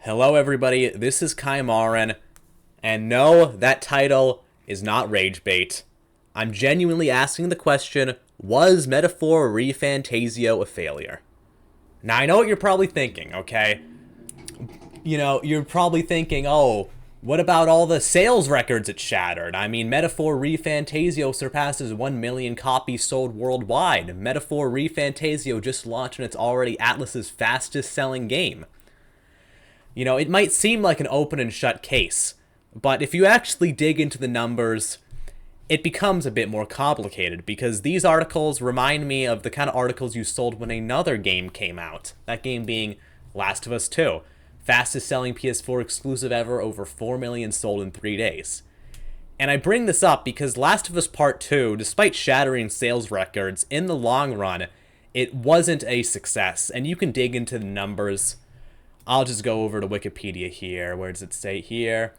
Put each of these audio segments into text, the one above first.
Hello everybody, this is Kai Marin, and no, that title is not rage bait. I'm genuinely asking the question, was Metaphor ReFantazio a failure? Now I know what you're probably thinking, okay? You're probably thinking, oh, what about all the sales records it shattered? I mean, Metaphor ReFantazio surpasses 1 million copies sold worldwide. Metaphor ReFantazio just launched and it's already Atlas's fastest selling game. It might seem like an open and shut case, but if you actually dig into the numbers, it becomes a bit more complicated because these articles remind me of the kind of articles you sold when another game came out. That game being Last of Us 2. Fastest selling PS4 exclusive ever, over 4 million sold in 3 days. And I bring this up because Last of Us Part 2, despite shattering sales records, in the long run, it wasn't a success. And you can dig into the numbers. I'll just go over to Wikipedia here. Where does it say here?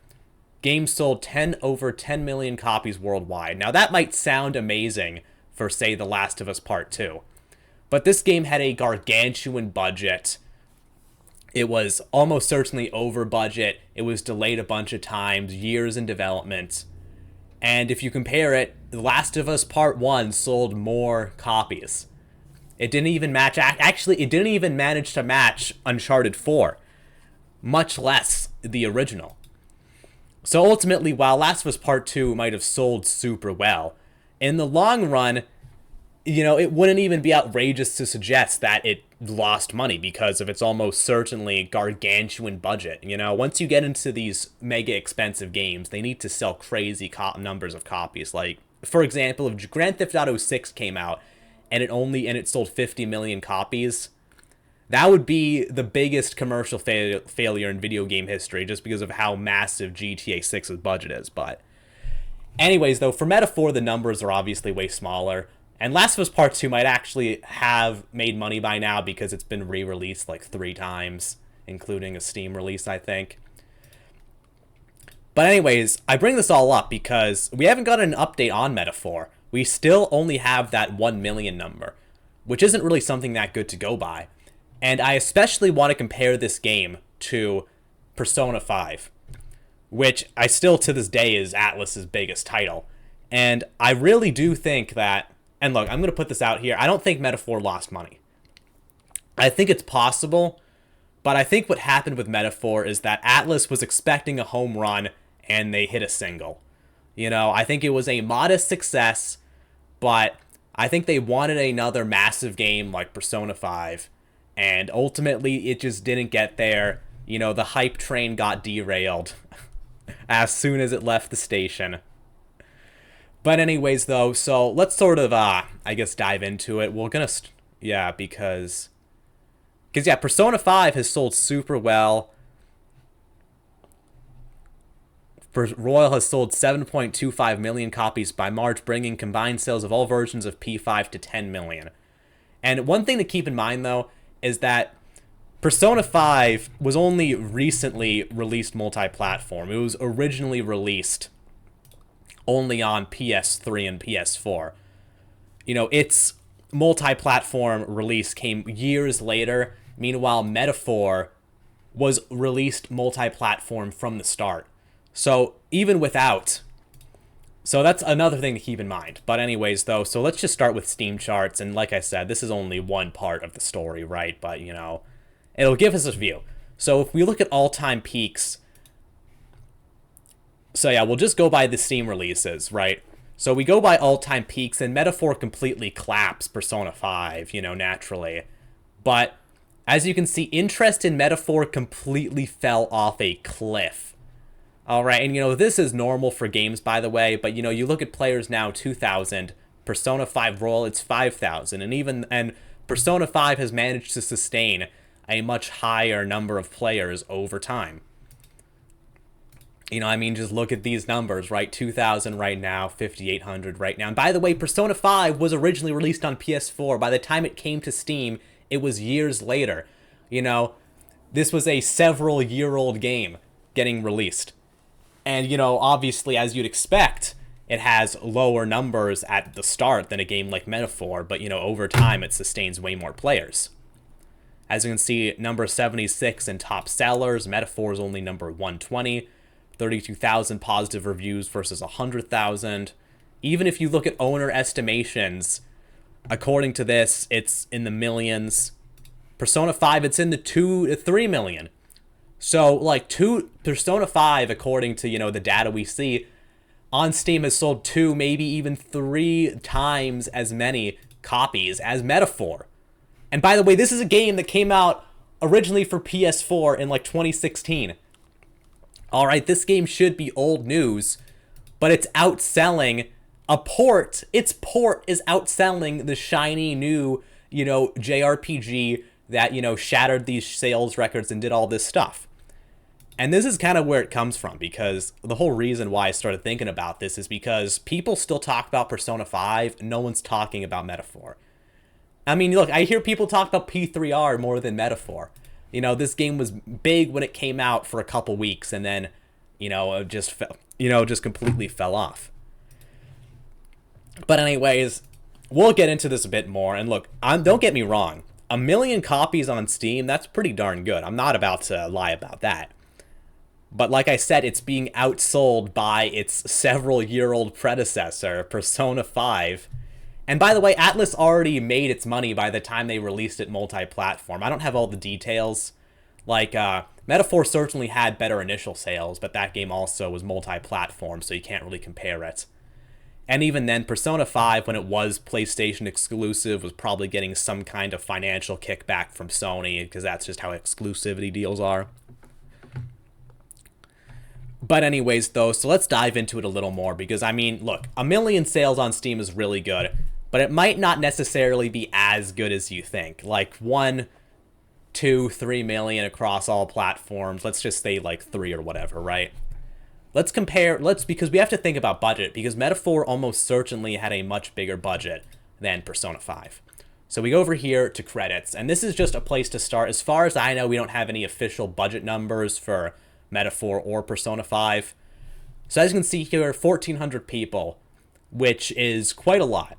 Games sold over 10 million copies worldwide. Now that might sound amazing for, say, The Last of Us Part 2. But this game had a gargantuan budget. It was almost certainly over budget. It was delayed a bunch of times, years in development. And if you compare it, The Last of Us Part 1 sold more copies. It didn't even match, actually, it didn't even manage to match Uncharted 4, much less the original. So ultimately, while Last of Us Part 2 might have sold super well, in the long run, it wouldn't even be outrageous to suggest that it lost money because of its almost certainly gargantuan budget. Once you get into these mega expensive games, they need to sell crazy numbers of copies. Like, for example, if Grand Theft Auto 6 came out, and it sold 50 million copies, that would be the biggest commercial failure in video game history just because of how massive GTA 6's budget is. But anyways, though, for Metaphor, the numbers are obviously way smaller. And Last of Us Part 2 might actually have made money by now because it's been re-released like 3 times, including a Steam release, I think. But anyways, I bring this all up because we haven't got an update on Metaphor. We still only have that 1 million number, which isn't really something that good to go by. And I especially want to compare this game to Persona 5, which I still to this day is Atlas's biggest title. And I really do think that, and look, I'm going to put this out here, I don't think Metaphor lost money. I think it's possible, but I think what happened with Metaphor is that Atlas was expecting a home run and they hit a single. I think it was a modest success, but I think they wanted another massive game like Persona 5, and ultimately it just didn't get there. The hype train got derailed as soon as it left the station. But anyways, though, so let's sort of, I guess, dive into it. We're gonna, because Persona 5 has sold super well. Royal has sold 7.25 million copies by March, bringing combined sales of all versions of P5 to 10 million. And one thing to keep in mind, though, is that Persona 5 was only recently released multi-platform. It was originally released only on PS3 and PS4. Its multi-platform release came years later. Meanwhile, Metaphor was released multi-platform from the start. So even without, so that's another thing to keep in mind. But anyways, though, so let's just start with Steam charts. And like I said, this is only one part of the story, right? But, it'll give us a view. So if we look at all-time peaks, so yeah, we'll just go by the Steam releases, right? So we go by all-time peaks, and Metaphor completely claps Persona 5, naturally. But as you can see, interest in Metaphor completely fell off a cliff. All right, and this is normal for games, by the way, but you look at players now, 2,000, Persona 5 Royal, it's 5,000, and Persona 5 has managed to sustain a much higher number of players over time. Just look at these numbers, right? 2,000 right now, 5,800 right now. And by the way, Persona 5 was originally released on PS4. By the time it came to Steam, it was years later. This was a several-year-old game getting released. And, obviously, as you'd expect, it has lower numbers at the start than a game like Metaphor, but, over time, it sustains way more players. As you can see, number 76 in top sellers. Metaphor is only number 120. 32,000 positive reviews versus 100,000. Even if you look at owner estimations, according to this, it's in the millions. Persona 5, it's in the 2 to 3 million. So, like, Persona 5, according to, the data we see, on Steam has sold 2, maybe even 3 times as many copies as Metaphor. And by the way, this is a game that came out originally for PS4 in, 2016. Alright, this game should be old news, but it's outselling a port. Its port is outselling the shiny new, JRPG that, shattered these sales records and did all this stuff. And this is kind of where it comes from, because the whole reason why I started thinking about this is because people still talk about Persona 5, no one's talking about Metaphor. I mean, look, I hear people talk about P3R more than Metaphor. This game was big when it came out for a couple weeks, and then, it just fell, just completely fell off. But anyways, we'll get into this a bit more, and look, don't get me wrong, 1 million copies on Steam, that's pretty darn good. I'm not about to lie about that. But like I said, it's being outsold by its several-year-old predecessor, Persona 5. And by the way, Atlus already made its money by the time they released it multi-platform. I don't have all the details. Metaphor certainly had better initial sales, but that game also was multi-platform, so you can't really compare it. And even then, Persona 5, when it was PlayStation exclusive, was probably getting some kind of financial kickback from Sony, because that's just how exclusivity deals are. But anyways, though, so let's dive into it a little more, because, I mean, look, 1 million sales on Steam is really good, but it might not necessarily be as good as you think. 1, 2, 3 million across all platforms. Let's just say 3 or whatever, right? Let's compare, because we have to think about budget, because Metaphor almost certainly had a much bigger budget than Persona 5. So we go over here to credits, and this is just a place to start. As far as I know, we don't have any official budget numbers for Metaphor or Persona 5. So as you can see here, 1,400 people, which is quite a lot.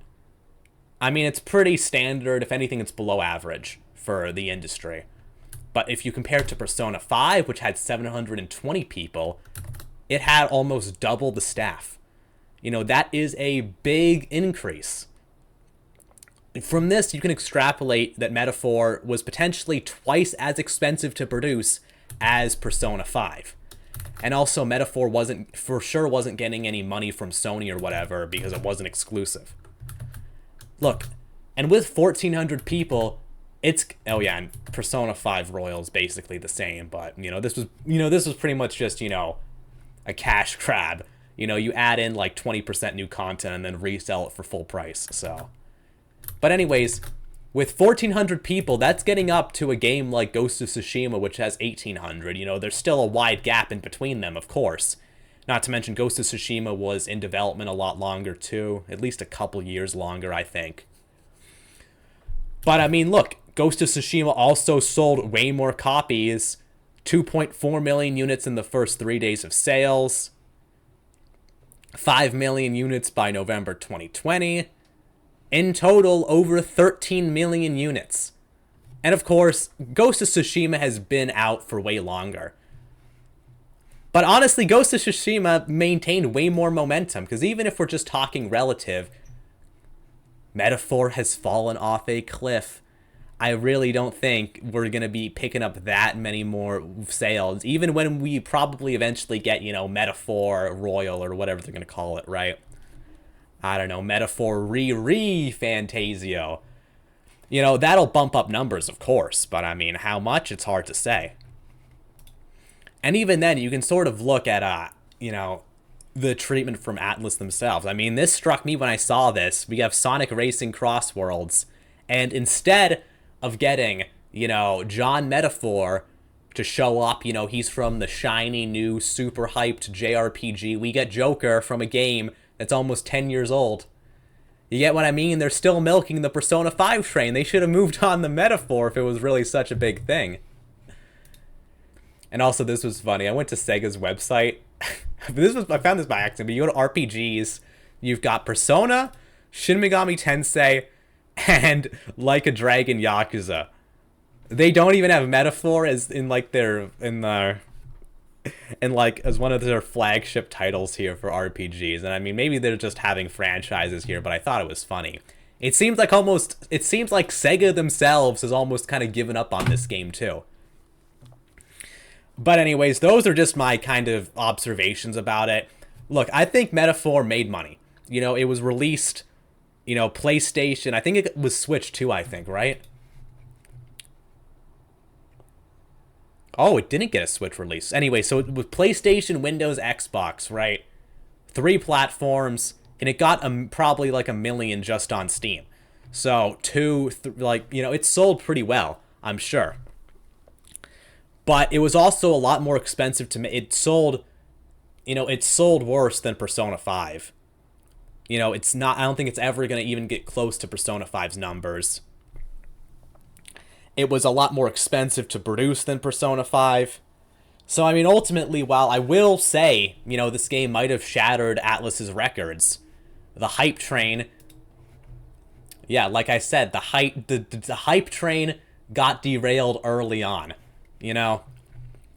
I mean, it's pretty standard. If anything, it's below average for the industry. But if you compare it to Persona 5, which had 720 people, it had almost double the staff. That is a big increase. From this, you can extrapolate that Metaphor was potentially twice as expensive to produce as Persona 5. And also, Metaphor wasn't getting any money from Sony or whatever because it wasn't exclusive. Look, and with 1,400 people, and Persona 5 Royal is basically the same, but, this was pretty much just, a cash grab. You add in 20% new content and then resell it for full price, so. But anyways, with 1,400 people, that's getting up to a game like Ghost of Tsushima, which has 1,800. There's still a wide gap in between them, of course. Not to mention, Ghost of Tsushima was in development a lot longer, too. At least a couple years longer, I think. But, I mean, look, Ghost of Tsushima also sold way more copies. 2.4 million units in the first 3 days of sales. 5 million units by November 2020. In total, over 13 million units. And of course, Ghost of Tsushima has been out for way longer. But honestly, Ghost of Tsushima maintained way more momentum, because even if we're just talking relative, Metaphor has fallen off a cliff. I really don't think we're going to be picking up that many more sales, even when we probably eventually get, Metaphor Royal or whatever they're going to call it, right? I don't know, Metaphor ReFantazio. That'll bump up numbers, of course, but I mean, how much? It's hard to say. And even then, you can sort of look at, the treatment from Atlus themselves. I mean, this struck me when I saw this. We have Sonic Racing Cross Worlds, and instead of getting, John Metaphor to show up, he's from the shiny new super hyped JRPG, we get Joker from a game that's almost 10 years old. You get what I mean? They're still milking the Persona 5 train. They should have moved on the Metaphor if it was really such a big thing. And also, this was funny. I went to Sega's website. I found this by accident, but you go to RPGs, you've got Persona, Shin Megami Tensei, and Like a Dragon Yakuza. They don't even have Metaphor as in like their in the and like as one of their flagship titles here for RPGs. And I mean, maybe they're just having franchises here, but I thought it was funny. It seems like Sega themselves has almost kind of given up on this game too. But anyways, those are just my kind of observations about it. Look, I think Metaphor made money. You know, it was released, you know, PlayStation. I think it was Switch too, I think, right? Oh, it didn't get a Switch release. Anyway, so it was PlayStation, Windows, Xbox, right? 3 platforms, and it got probably like 1 million just on Steam. So like, you know, it sold pretty well, I'm sure. But it was also a lot more expensive to make. It sold, you know, it sold worse than Persona 5. You know, it's not, I don't think it's ever going to even get close to Persona 5's numbers. It was a lot more expensive to produce than Persona 5. So, I mean, ultimately, while I will say, you know, this game might have shattered Atlus's records, the hype train, yeah, like I said, the hype train got derailed early on, you know?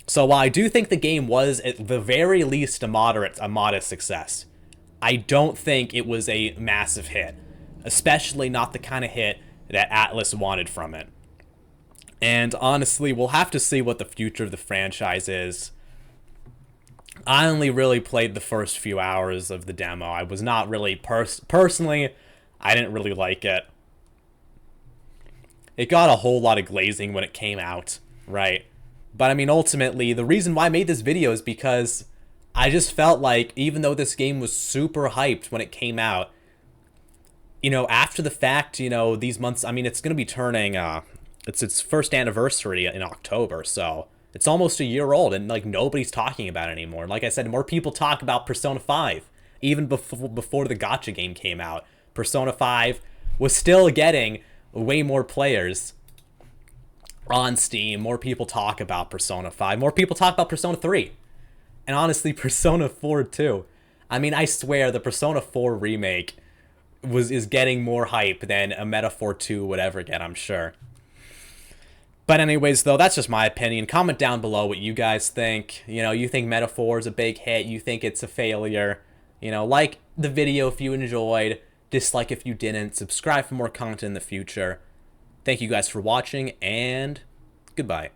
So while I do think the game was, at the very least, a modest success, I don't think it was a massive hit, especially not the kind of hit that Atlus wanted from it. And honestly, we'll have to see what the future of the franchise is. I only really played the first few hours of the demo. I was not really, personally, I didn't really like it. It got a whole lot of glazing when it came out, right? But I mean, ultimately, the reason why I made this video is because I just felt like, even though this game was super hyped when it came out, you know, after the fact, you know, these months, I mean, it's going to be turning, it's its first anniversary in October, so it's almost a year old, and like nobody's talking about it anymore. Like I said, more people talk about Persona 5, even before the gacha game came out. Persona 5 was still getting way more players on Steam. More people talk about Persona 5. More people talk about Persona 3. And honestly, Persona 4 too. I mean, I swear the Persona 4 remake is getting more hype than a Metaphor 2 would ever get, I'm sure. But anyways, though, that's just my opinion. Comment down below what you guys think. You know, you think Metaphor is a big hit. You think it's a failure. You know, like the video if you enjoyed. Dislike if you didn't. Subscribe for more content in the future. Thank you guys for watching, and goodbye.